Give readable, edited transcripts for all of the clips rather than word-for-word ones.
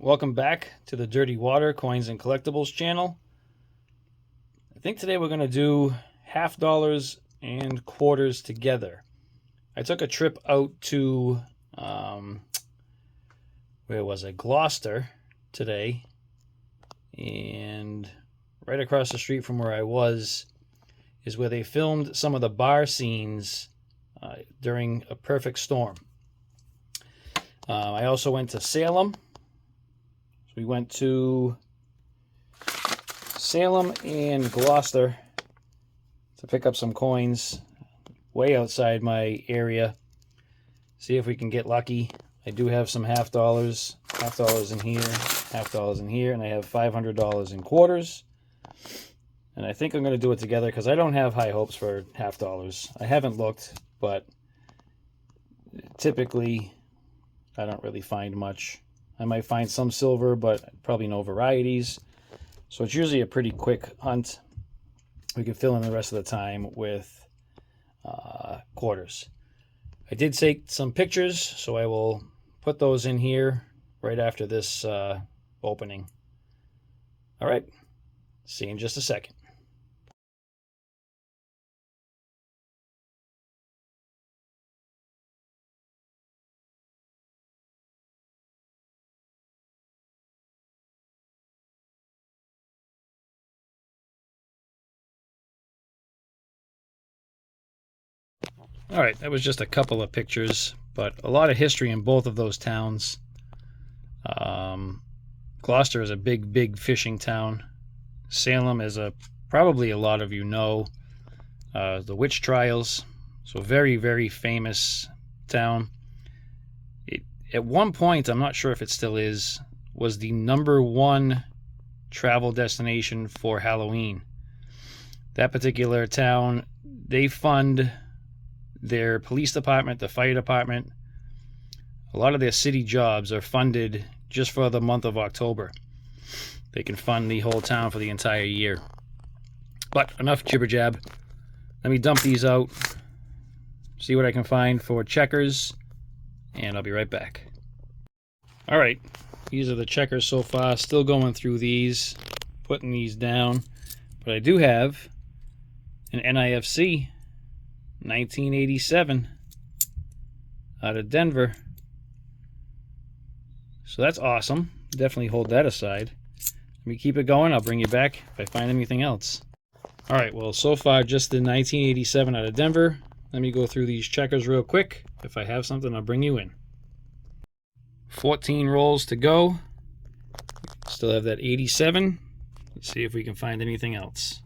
Welcome back to the Dirty Water Coins and Collectibles channel. I think today we're going to do half dollars and quarters together. I took a trip out to, where was it? Gloucester today. And right across the street from where I was is where they filmed some of the bar scenes during a perfect storm. I also went to Salem. We went to Salem and Gloucester to pick up some coins way outside my area. See if we can get lucky. I do have some half dollars in here, half dollars in here, and I have $500 in quarters. And I think I'm going to do it together because I don't have high hopes for half dollars. I haven't looked, but typically I don't really find much. I might find some silver, but probably no varieties. So it's usually a pretty quick hunt. We can fill in the rest of the time with quarters. I did take some pictures, so I will put those in here right after this opening. All right, see you in just a second. All right, that was just a couple of pictures, but a lot of history in both of those towns. Gloucester is a big fishing town. Salem is probably a lot of you know, the witch trials. So very famous town. At one point, I'm not sure if it still is, was the #1 travel destination for Halloween. That particular town, they fund their police department, the fire department. A lot of their city jobs are funded just for the month of October. They can fund the whole town for the entire year. But enough jibber jab. Let me dump these out, see what I can find for checkers, and I'll be right back. All right, these are the checkers so far. Still going through these, putting these down. But I do have an NIFC 1987 out of Denver. So that's awesome. Definitely hold that aside. Let me keep it going. I'll bring you back if I find anything else. All right, well, so far just the 1987 out of Denver. Let me go through these checkers real quick. If I have something, I'll bring you in. 14 rolls to go. Still have that 87. Let's see if we can find anything else.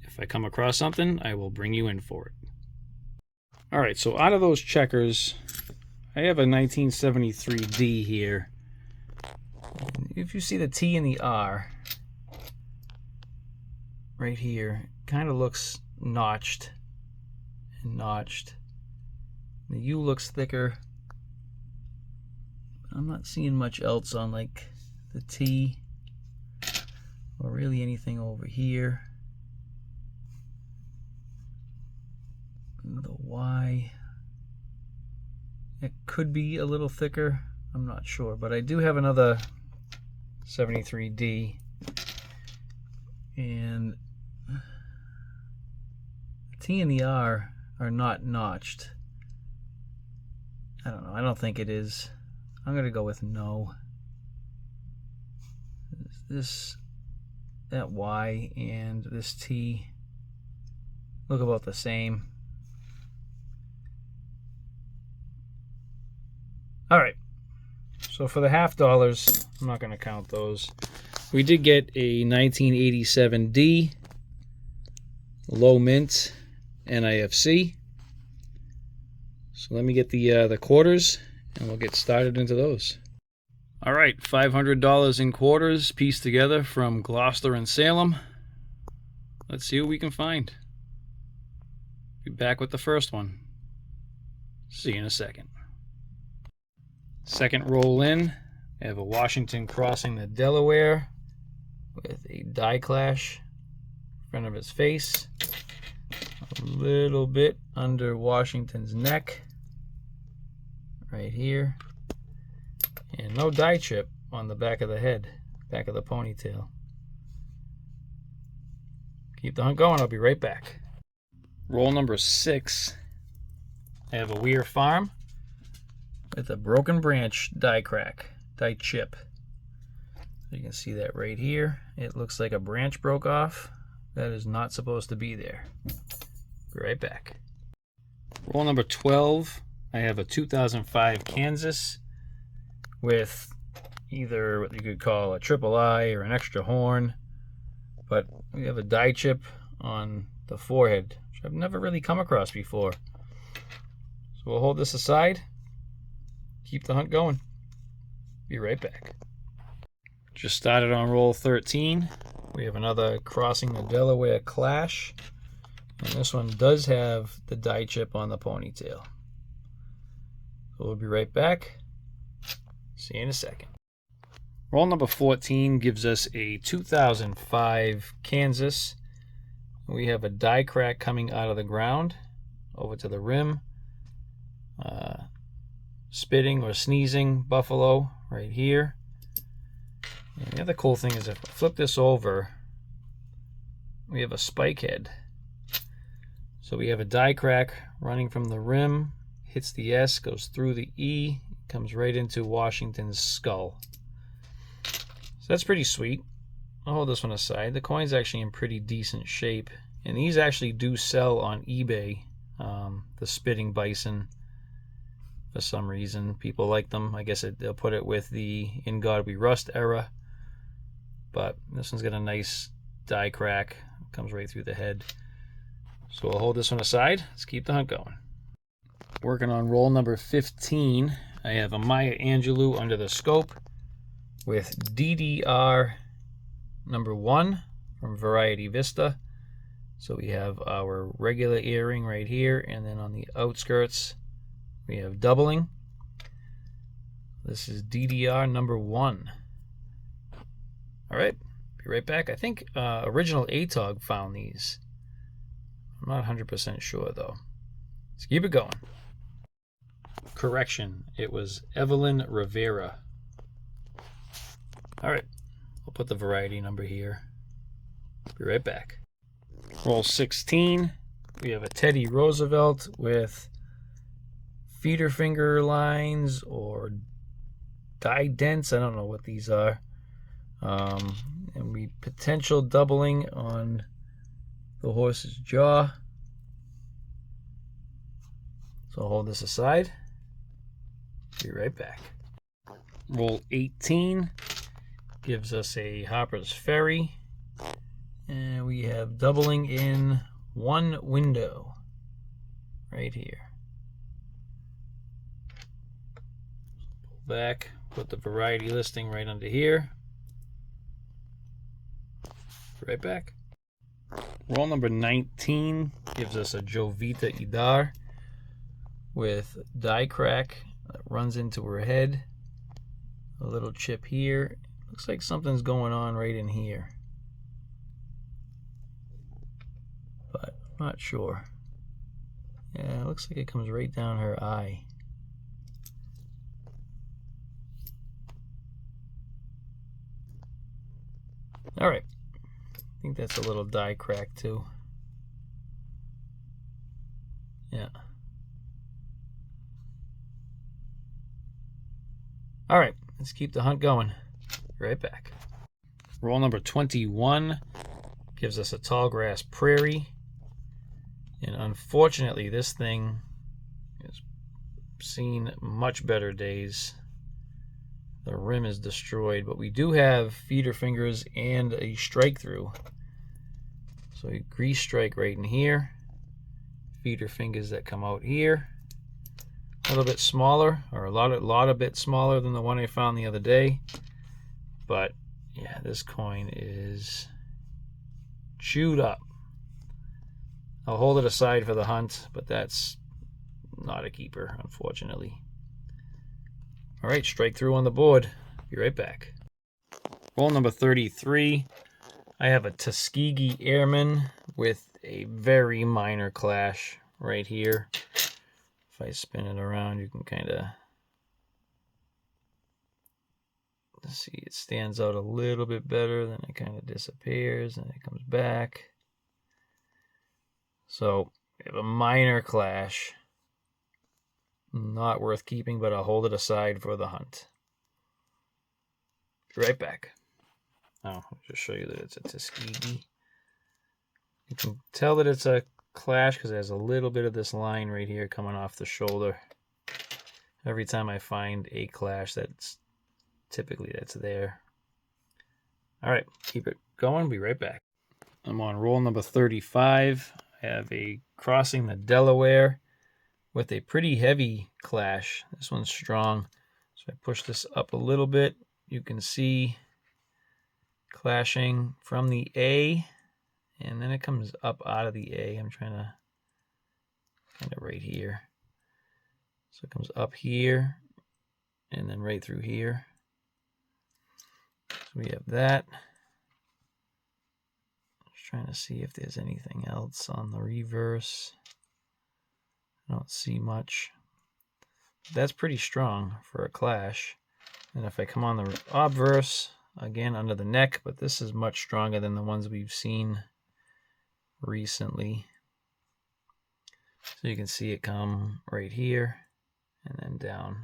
If I come across something, I will bring you in for it. All right, so out of those checkers, I have a 1973D here. If you see the T and the R right here, it kind of looks notched and notched. The U looks thicker. I'm not seeing much else on like the T or really anything over here. The Y, it could be a little thicker, I'm not sure, but I do have another 73D, and the T and the R are not notched. I don't know, I don't think it is. I'm gonna go with no. That Y and this T look about the same. All right, so for the half dollars, I'm not going to count those. We did get a 1987D low mint NIFC. So let me get the quarters, and we'll get started into those. All right, $500 in quarters pieced together from Gloucester and Salem. Let's see what we can find. Be back with the first one. See you in a second. Second roll in, I have a Washington crossing the Delaware with a die clash in front of his face. A little bit under Washington's neck, right here. And no die chip, on the back of the head, back of the ponytail. Keep the hunt going. I'll be right back. Roll number 6. I have a Weir Farm with a broken branch die chip. You can see that right here. It looks like a branch broke off. That is not supposed to be there. Be right back. Roll number 12. I have a 2005 Kansas with either what you could call a triple eye or an extra horn. But we have a die chip on the forehead, which I've never really come across before. So we'll hold this aside, keep the hunt going. Be right back. Just started on roll 13. We have another Crossing the Delaware Clash. And this one does have the die chip on the ponytail. So we'll be right back. See you in a second. Roll number 14 gives us a 2005 Kansas. We have a die crack coming out of the ground over to the rim. Spitting or sneezing buffalo right here. And the other cool thing is if I flip this over, we have a spike head. So we have a die crack running from the rim, hits the S, goes through the E, comes right into Washington's skull. So that's pretty sweet. I'll hold this one aside. The coin's actually in pretty decent shape. And these actually do sell on eBay, the spitting bison. For some reason, people like them. I guess they'll put it with the In God We Rust era. But this one's got a nice die crack. Comes right through the head. So we'll hold this one aside. Let's keep the hunt going. Working on roll number 15. I have a Maya Angelou under the scope with DDR number 1 from Variety Vista. So we have our regular earring right here, and then on the outskirts we have doubling. This is DDR number 1. All right, be right back. I think Original ATOG found these. I'm not 100% sure though. Let's keep it going. Correction, it was Evelyn Rivera. All right, I'll put the variety number here. Be right back. Roll 16. We have a Teddy Roosevelt with feeder finger lines or die dents. I don't know what these are. And we potential doubling on the horse's jaw. So I'll hold this aside. Be right back. Roll 18 gives us a Harper's Ferry. And we have doubling in one window right here. Pull back, put the variety listing right under here. Right back. Roll number 19 gives us a Jovita Idar with die crack that runs into her head. A little chip here. Looks like something's going on right in here, but I'm not sure. Yeah, it looks like it comes right down her eye. All right, I think that's a little die crack too. Yeah. All right, let's keep the hunt going. Right back. Roll number 21 gives us a tall grass prairie. And unfortunately, this thing has seen much better days. The rim is destroyed, but we do have feeder fingers and a strike through. So a grease strike right in here. Feeder fingers that come out here. A little bit smaller, or a lot of bit smaller than the one I found the other day. But yeah, this coin is chewed up. I'll hold it aside for the hunt, but that's not a keeper, unfortunately. All right, strike through on the board. Be right back. Roll number 33. I have a Tuskegee Airman with a very minor clash right here. If I spin it around, you can kind of See, it stands out a little bit better, then it kind of disappears, and it comes back. So we have a minor clash. Not worth keeping, but I'll hold it aside for the hunt. Be right back. I'll just show you that it's a Tuskegee. You can tell that it's a clash because it has a little bit of this line right here coming off the shoulder. Every time I find a clash, that's there. All right, keep it going. Be right back. I'm on roll number 35. I have a crossing the Delaware with a pretty heavy clash. This one's strong. So I push this up a little bit. You can see clashing from the A, and then it comes up out of the A. I'm trying to kind of right here. So it comes up here and then right through here. So we have that. Just trying to see if there's anything else on the reverse. I don't see much. That's pretty strong for a clash. And if I come on the obverse, again under the neck, but this is much stronger than the ones we've seen recently. So you can see it come right here and then down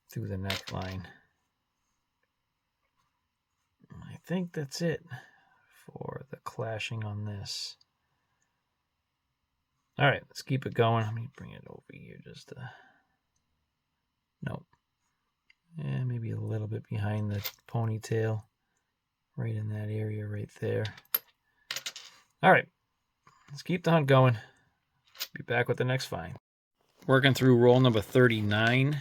through the neckline. I think that's it for the clashing on this. All right, let's keep it going. Let me bring it over here just to... Nope. Yeah, maybe a little bit behind the ponytail. Right in that area right there. All right, let's keep the hunt going. Be back with the next find. Working through roll number 39.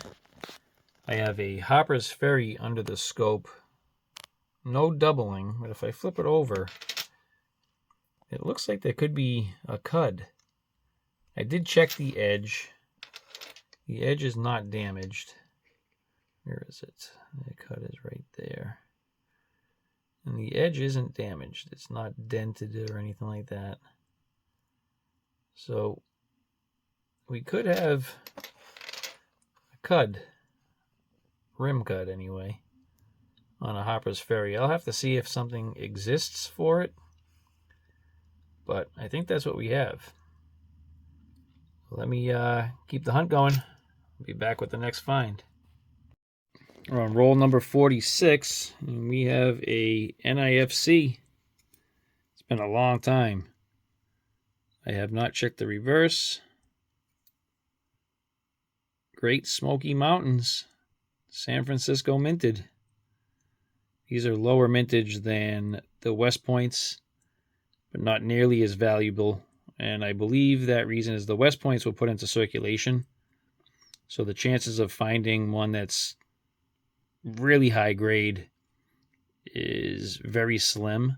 I have a Harper's Ferry under the scope. No doubling, but if I flip it over, it looks like there could be a cud. I did check the edge. The edge is not damaged. Where is it? The cud is right there. And the edge isn't damaged. It's not dented or anything like that. So we could have a cud, rim cud anyway, on a Harper's Ferry. I'll have to see if something exists for it, but I think that's what we have. Let me keep the hunt going. I'll be back with the next find. We're on roll number 46, and we have a NIFC. It's been a long time. I have not checked the reverse. Great Smoky Mountains, San Francisco minted. These are lower mintage than the West Points, but not nearly as valuable. And I believe that reason is the West Points were put into circulation. So the chances of finding one that's really high grade is very slim.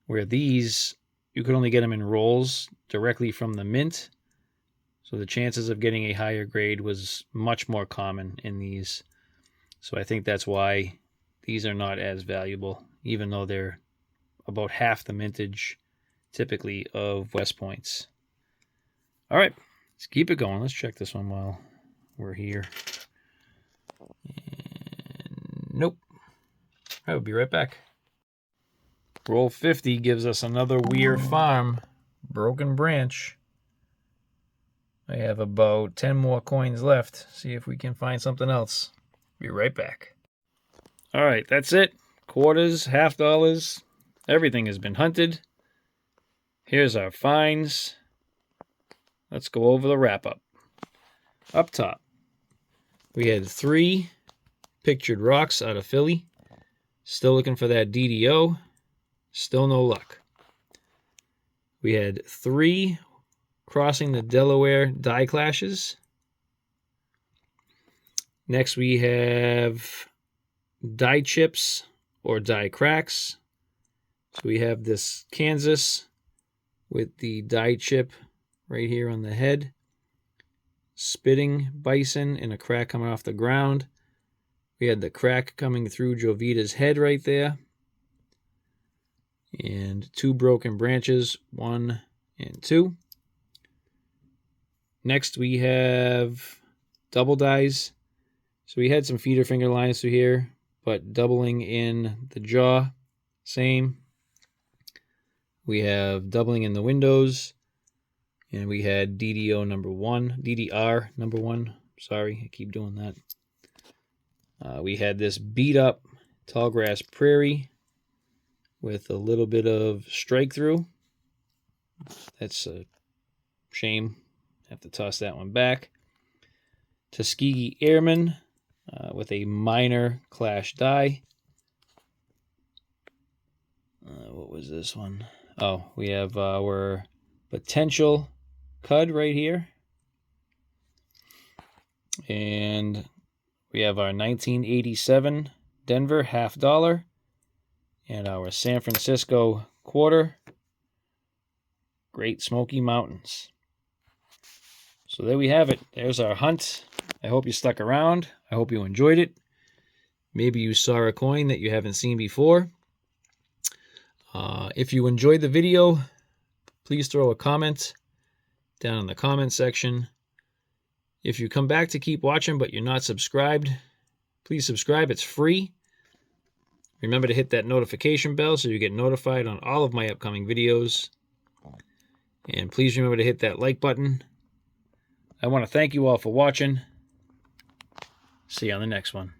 Where these, you could only get them in rolls directly from the mint. So the chances of getting a higher grade was much more common in these. So I think that's why these are not as valuable, even though they're about half the mintage typically of West Points. All right, let's keep it going. Let's check this one while we're here. And nope. I will be right back. Roll 50 gives us another Weir Farm broken branch. I have about 10 more coins left. See if we can find something else. Be right back. All right, that's it. Quarters, half dollars, everything has been hunted. Here's our finds. Let's go over the wrap-up. Up top, we had 3 pictured rocks out of Philly. Still looking for that DDO. Still no luck. We had 3 crossing the Delaware die clashes. Next we have die chips or die cracks. So we have this Kansas with the die chip right here on the head. Spitting bison and a crack coming off the ground. We had the crack coming through Jovita's head right there. And 2 broken branches, 1 and 2. Next we have double dies. So we had some feeder finger lines through here. but doubling in the jaw, same. We have doubling in the windows, and we had DDR number one. Sorry, I keep doing that. We had this beat up tallgrass prairie with a little bit of strike through. That's a shame. Have to toss that one back. Tuskegee Airman with a minor clash die. What was this one? Oh, we have our potential Cud right here. And we have our 1987 Denver $50 and our San Francisco quarter, Great Smoky Mountains. So there we have it. There's our hunt. I hope you stuck around. I hope you enjoyed it. Maybe you saw a coin that you haven't seen before. If you enjoyed the video, please throw a comment down in the comment section. If you come back to keep watching but you're not subscribed, please subscribe. It's free. Remember to hit that notification bell so you get notified on all of my upcoming videos. And please remember to hit that like button. I want to thank you all for watching. See you on the next one.